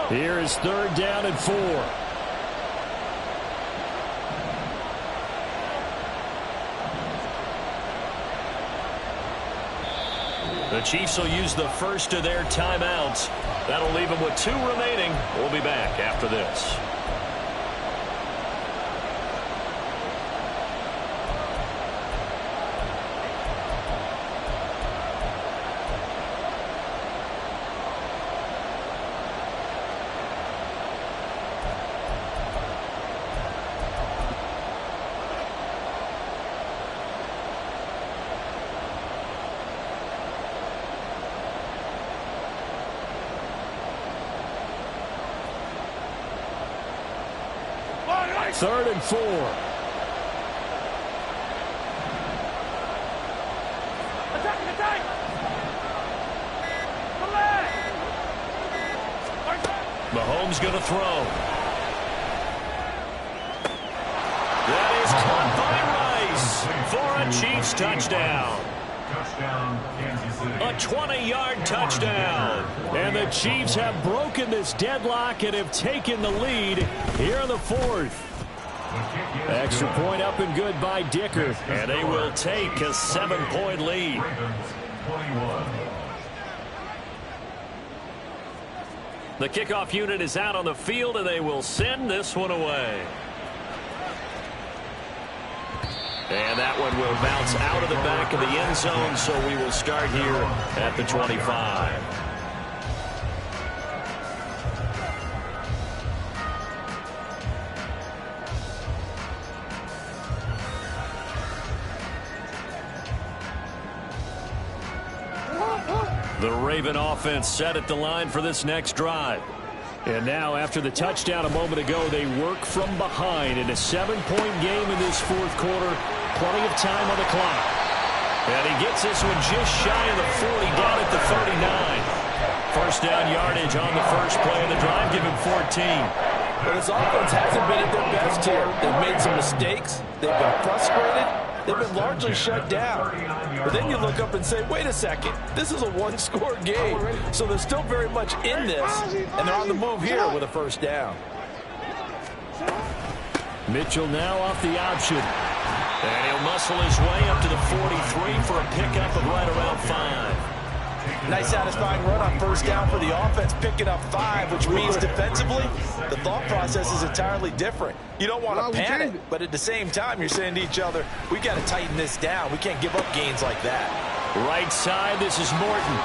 D: Here is 3rd down and 4.
A: The Chiefs will use the first of their timeouts. That'll leave them with 2 remaining. We'll be back after this.
D: Third and 4.
C: Attack!
A: Mahomes going to throw. That is caught by Rice for a Chiefs touchdown.
E: Kansas City.
A: A 20-yard touchdown.
D: And the Chiefs have broken this deadlock and have taken the lead here in the 4th. Extra point up and good by Dicker.
A: And they will take a 7-point lead.
E: Ravens 21.
A: The kickoff unit is out on the field, and they will send this one away. And that one will bounce out of the back of the end zone, so we will start here at the 25. The Raven offense set at the line for this next drive.
D: And now, after the touchdown a moment ago, they work from behind in a 7-point game in this fourth quarter. Plenty of time on the clock. And he gets this one just shy of the 40, down at the 39. First down yardage on the first play of the drive. Give him 14.
B: But this offense hasn't been at their best here. They've made some mistakes. They've been frustrated. They've been largely shut down. But then you look up and say, wait a second, this is a one-score game. So they're still very much in this, and they're on the move here with a first down.
D: Mitchell now off the option.
A: And he'll muscle his way up to the 43 for a pickup of right around 5.
B: Nice satisfying run on first down for the offense, picking up 5, which means defensively, the thought process is entirely different. You don't want to panic, but at the same time, you're saying to each other, we got to tighten this down. We can't give up gains like that.
A: Right side, this is Morton.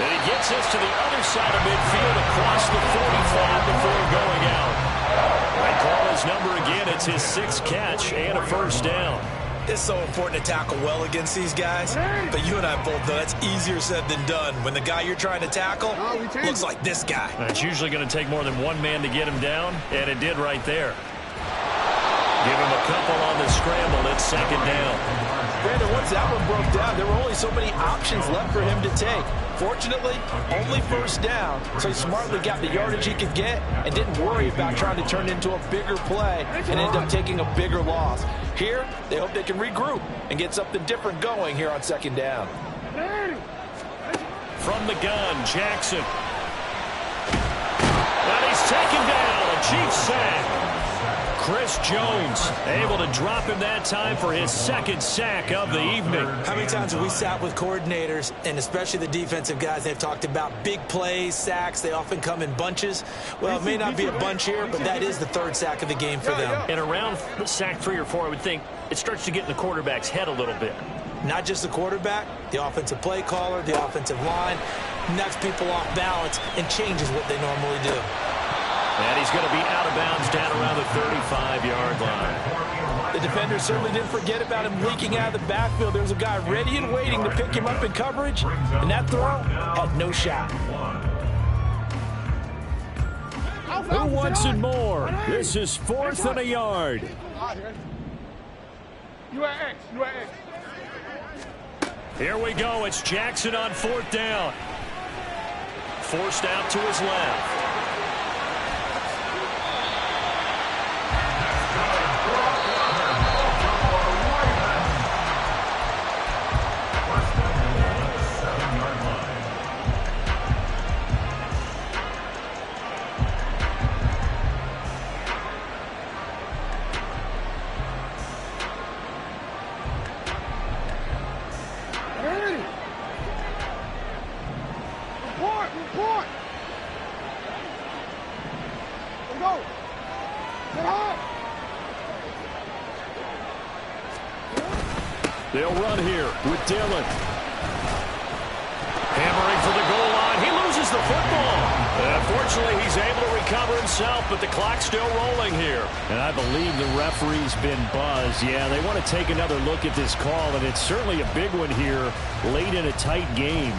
A: And he gets us to the other side of midfield across the 45 before going out. They call his number again. It's his 6th catch and a first down.
B: It's so important to tackle well against these guys, but you and I both know that's easier said than done when the guy you're trying to tackle looks like this guy.
A: It's usually going to take more than one man to get him down, and it did right there. Give him a couple on the scramble. It's second down.
B: Brandon, once that one broke down, there were only so many options left for him to take. Fortunately, only first down, so he smartly got the yardage he could get and didn't worry about trying to turn it into a bigger play and end up taking a bigger loss. Here, they hope they can regroup and get something different going here on second down.
A: From the gun, Jackson. And he's taken down. A Chiefs sack. Chris Jones able to drop him that time for his 2nd sack of the evening.
B: How many times have we sat with coordinators, and especially the defensive guys, they've talked about big plays, sacks. They often come in bunches. Well, it may not be a bunch here, but that is the 3rd sack of the game for them.
A: And around sack 3 or 4, I would think it starts to get in the quarterback's head a little bit.
B: Not just the quarterback, the offensive play caller, the offensive line, knocks people off balance and changes what they normally do.
A: And he's going to be out of bounds down around the 35-yard line.
B: The defender certainly didn't forget about him leaking out of the backfield. There was a guy ready and waiting to pick him up in coverage, and that throw had no shot.
D: Who wants it more? This is 4th and a yard.
C: You at X. You at X.
A: Here we go. It's Jackson on 4th down. Forced out to his left.
D: They'll run here with Dillon.
A: Hammering for the goal line. He loses the football. Unfortunately, he's able to recover himself, but the clock's still rolling here.
D: And I believe the referee's been buzzed. Yeah, they want to take another look at this call, and it's certainly a big one here late in a tight game.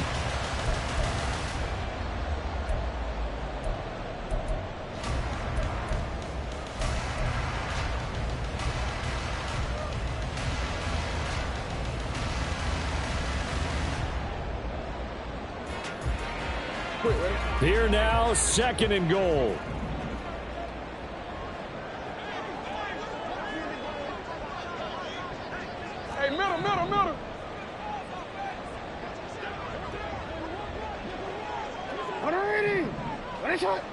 D: Here now, 2nd and goal.
C: Hey, middle. Ready. Ready, shot.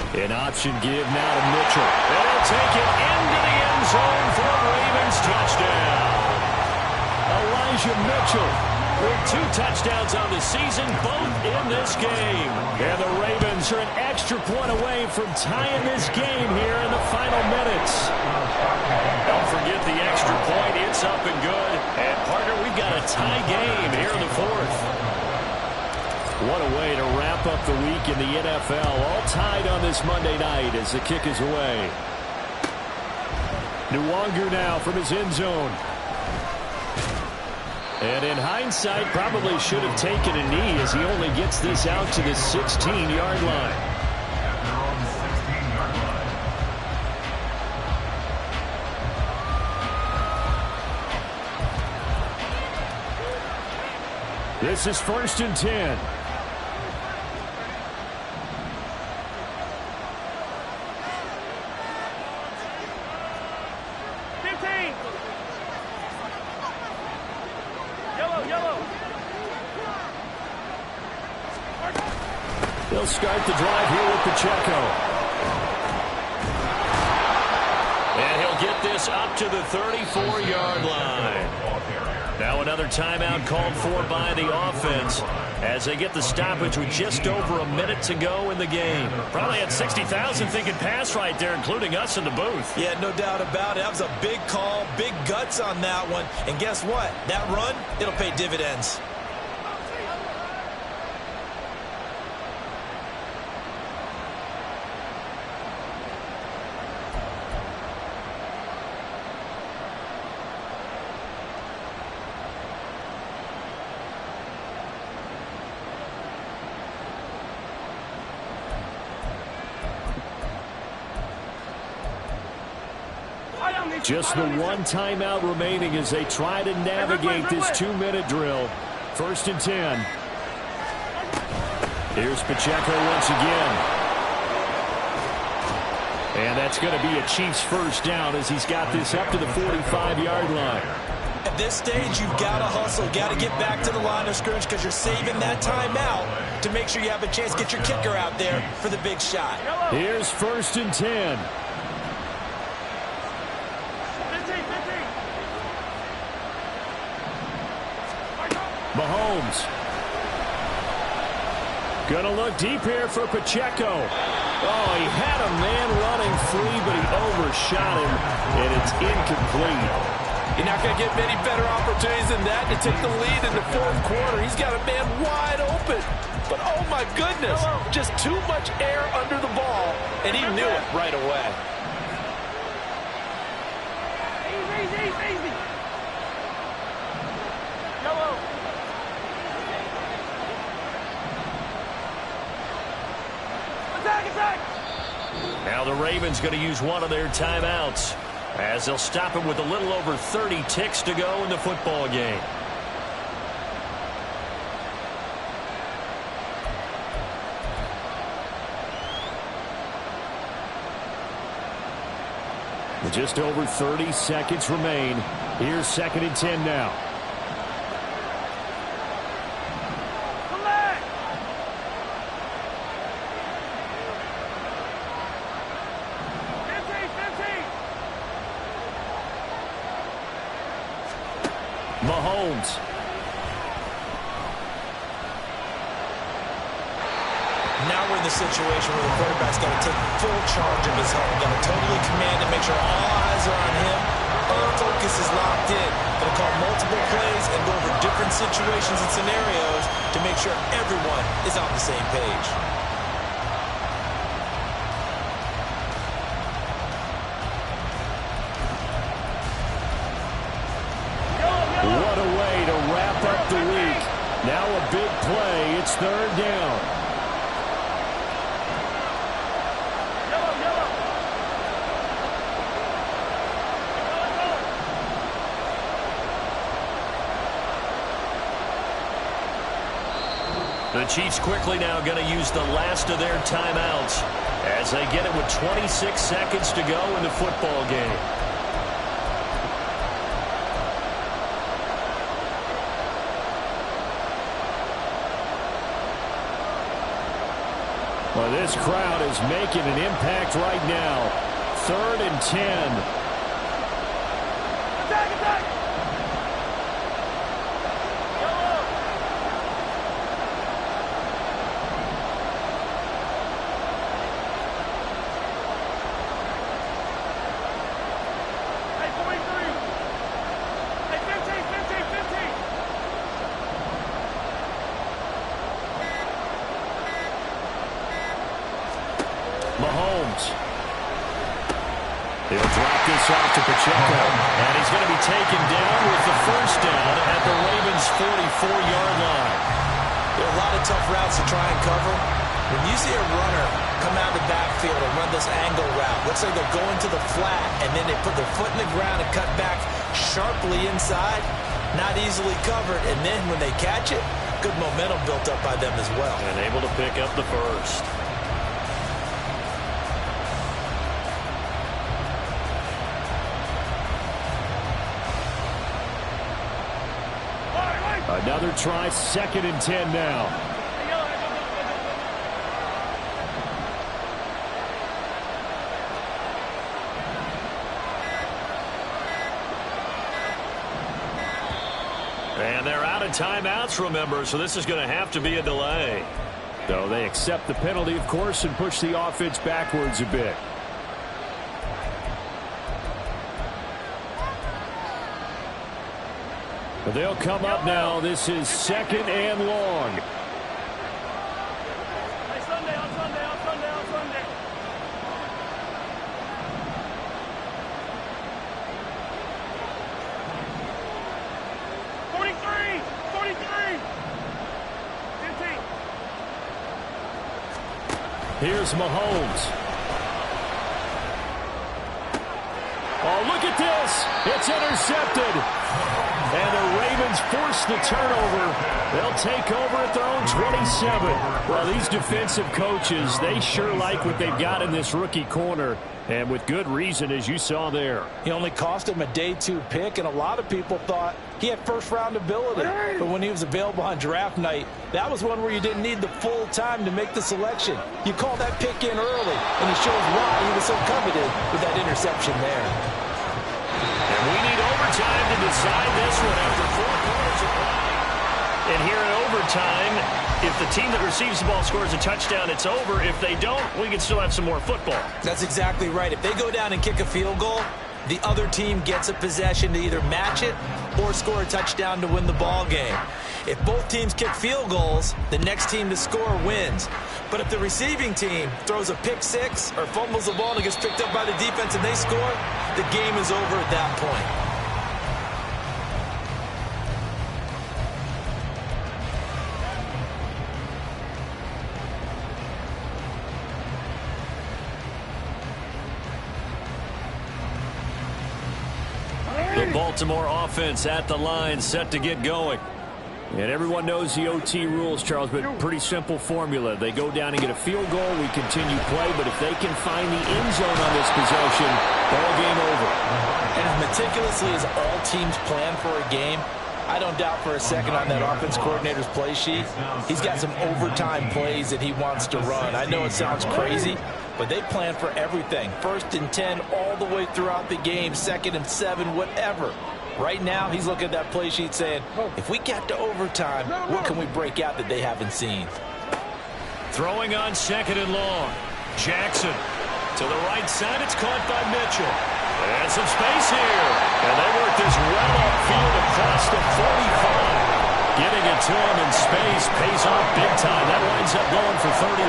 D: An option give now to Mitchell.
A: And he'll take it into the end zone for a Ravens touchdown.
D: Elijah Mitchell
A: with 2 touchdowns on the season, both in this game.
D: And the Ravens are an extra point away from tying this game here in the final minutes.
A: Don't forget the extra point. It's up and good. And, partner, we've got a tie game here in the 4th. What a way to wrap up the week in the NFL. All tied on this Monday night as the kick is away. Nwangu now from his end zone. And in hindsight, probably should have taken a knee as he only gets this out to the 16-yard line.
E: At their own 16-yard line.
A: This is 1st and 10. They'll start the drive here with Pacheco. And he'll get this up to the 34-yard line. Now another timeout called for by the offense as they get the stoppage with just over a minute to go in the game. Probably had 60,000 thinking pass right there, including us in the booth.
B: Yeah, no doubt about it. That was a big call, big guts on that one. And guess what? That run, it'll pay dividends.
A: Just the one timeout remaining as they try to navigate this 2-minute drill. 1st and 10. Here's Pacheco once again. And that's going to be a Chiefs first down as he's got this up to the 45-yard line.
B: At this stage, you've got to hustle, got to get back to the line of scrimmage because you're saving that timeout to make sure you have a chance to get your kicker out there for the big shot.
A: Here's 1st and 10. Mahomes. Gonna look deep here for Pacheco. Oh, he had a man running free, but he overshot him, and it's incomplete.
F: You're not going to get many better opportunities than that to take the lead in the 4th quarter. He's got a man wide open. But, oh, my goodness, just too much air under the ball, and he knew it right away.
C: Easy.
A: Now the Ravens going to use one of their timeouts as they'll stop him with a little over 30 ticks to go in the football game. With just over 30 seconds remain. Here's 2nd and 10 now. Mahomes.
B: Now we're in the situation where the quarterback's got to take full charge of his helmet. Got to totally command and make sure all eyes are on him. All focus is locked in. Going to call multiple plays and go over different situations and scenarios to make sure everyone is on the same page.
A: What a way to wrap up the week. Now a big play. It's 3rd down. The Chiefs quickly now going to use the last of their timeouts as they get it with 26 seconds to go in the football game. Well, this crowd is making an impact right now. 3rd and 10.
D: Mahomes. He'll drop this off to Pacheco.
A: And he's going to be taken down with the first down at the Ravens' 44-yard line.
B: There are a lot of tough routes to try and cover. When you see a runner come out of the backfield and run this angle route, looks like they're going to the flat, and then they put their foot in the ground and cut back sharply inside, not easily covered. And then when they catch it, good momentum built up by them as well.
A: And able to pick up the first.
D: Another try, 2nd and 10 now.
A: And they're out of timeouts, remember, so this is going to have to be a delay.
D: So they accept the penalty, of course, and push the offense backwards a bit. But they'll come up now. This is 2nd and long. Here's Mahomes. Oh, look at this. It's intercepted. And the Ravens force the turnover. They'll take over at their own 27. Well, these defensive coaches, they sure like what they've got in this rookie corner. And with good reason, as you saw there.
B: He only cost him a day 2 pick, and a lot of people thought he had first-round ability. But when he was available on draft night, that was one where you didn't need the full time to make the selection. You call that pick in early, and it shows why he was so coveted with that interception there.
A: And we need overtime to decide this one after 4 quarters of play. And here in overtime, if the team that receives the ball scores a touchdown, it's over. If they don't, we can still have some more football.
B: That's exactly right. If they go down and kick a field goal, the other team gets a possession to either match it or score a touchdown to win the ball game. If both teams kick field goals, the next team to score wins. But if the receiving team throws a pick six or fumbles the ball and it gets picked up by the defense and they score, the game is over at that point.
A: The Baltimore offense at the line, set to get going.
D: And everyone knows the OT rules, Charles, but pretty simple formula. They go down and get a field goal, we continue play, but if they can find the end zone on this possession, ball game over.
B: And as meticulously as all teams plan for a game, I don't doubt for a second on that offense coordinator's play sheet, he's got some overtime plays that he wants to run. I know it sounds crazy, but they plan for everything. 1st and 10 all the way throughout the game, 2nd and 7, whatever. Right now, he's looking at that play sheet saying, if we get to overtime, what can we break out that they haven't seen?
A: Throwing on 2nd and long. Jackson to the right side. It's caught by Mitchell. And some space here. And they work this well upfield across the 45. Getting it to him in space pays off big time. That winds up going for 31.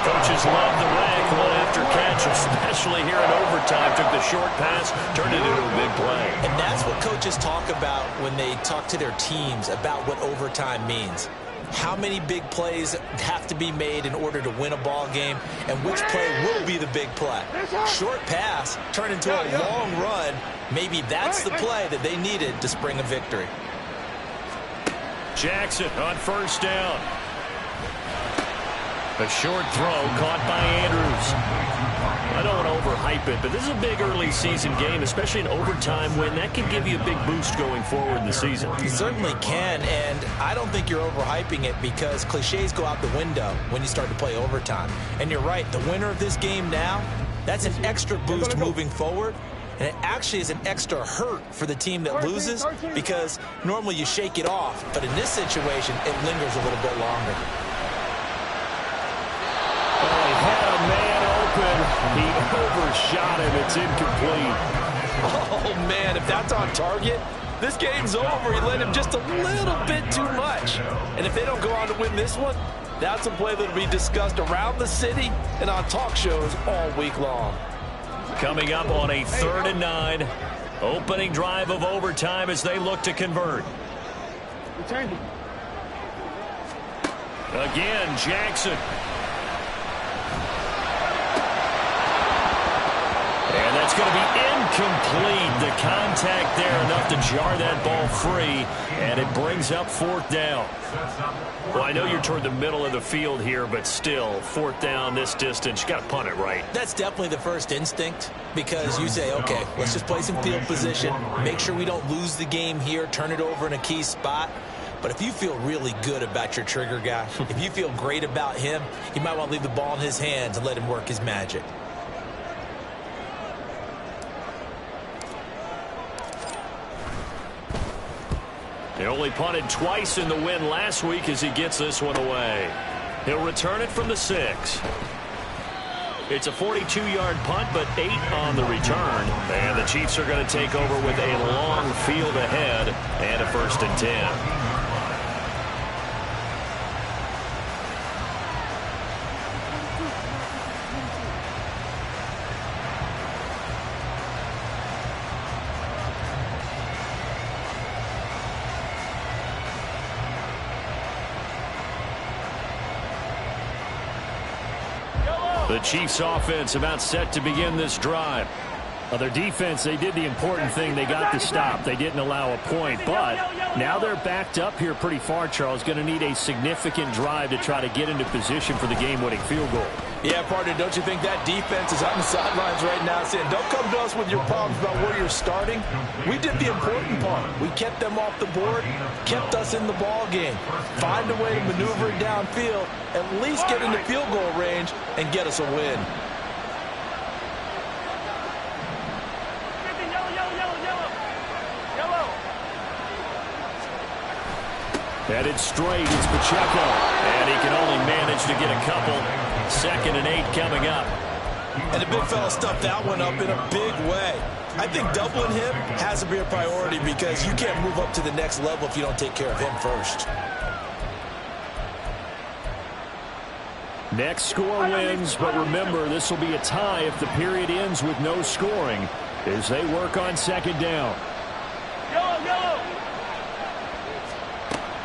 A: Coaches love the rank one after catch, especially here in overtime. Took the short pass, turned it into a big play.
B: And that's what coaches talk about when they talk to their teams about what overtime means. How many big plays have to be made in order to win a ball game, and which play will be the big play? Short pass turned into a long run. Maybe that's the play that they needed to spring a victory.
A: Jackson on 1st down. A short throw caught by Andrews. I don't want to overhype it, but this is a big early season game, especially an overtime win. That can give you a big boost going forward in the season.
B: You certainly can, and I don't think you're overhyping it because cliches go out the window when you start to play overtime. And you're right, the winner of this game now, that's an extra boost moving forward. And it actually is an extra hurt for the team that loses because normally you shake it off. But in this situation, it lingers a little bit longer.
D: Oh, he had a man open. He overshot him. It's incomplete.
B: Oh, man, if that's on target, this game's over. He led him just a little bit too much. And if they don't go on to win this one,
F: That's a play that will be discussed around the city and on talk shows all week long.
A: Coming up on a 3rd and 9. Opening drive of overtime as they look to convert. Again, Jackson. And that's going to be incomplete. The contact there enough to jar that ball free, and it brings up 4th down. Well, I know you're toward the middle of the field here, but still, 4th down this distance, you got to punt it right.
B: That's definitely the first instinct, because you say, okay, let's just play some field position, make sure we don't lose the game here, turn it over in a key spot. But if you feel really good about your trigger guy, if you feel great about him, you might want to leave the ball in his hands and let him work his magic.
A: He only punted twice in the win last week as he gets this one away. He'll return it from the 6. It's a 42-yard punt, but 8 on the return. And the Chiefs are going to take over with a long field ahead and a 1st and 10. The Chiefs offense about set to begin this drive.
D: Their defense, they did the important thing. They got the stop. They didn't allow a point, but now they're backed up here pretty far, Charles. Going to need a significant drive to try to get into position for the game-winning field goal.
F: Yeah, partner, don't you think that defense is on the sidelines right now saying, don't come to us with your problems about where you're starting? We did the important part. We kept them off the board, kept us in the ball game. Find a way to maneuver it downfield, at least get into field goal range, and get us a win.
A: Headed straight, it's Pacheco. And he can only manage to get a couple. 2nd and 8 coming up.
B: And the big fella stuffed that one up in a big way. I think doubling him has to be a priority because you can't move up to the next level if you don't take care of him first.
D: Next score wins, but remember, this will be a tie if the period ends with no scoring as they work on 2nd down.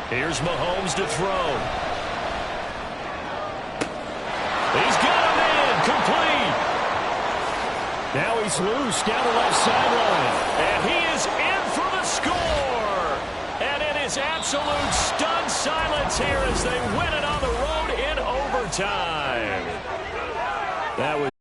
A: Here's Mahomes to throw. He's got him in, complete.
D: Now he's loose down the left sideline.
A: And he is in for the score. And it is absolute stunned silence here as they win it on the road in overtime.
D: That was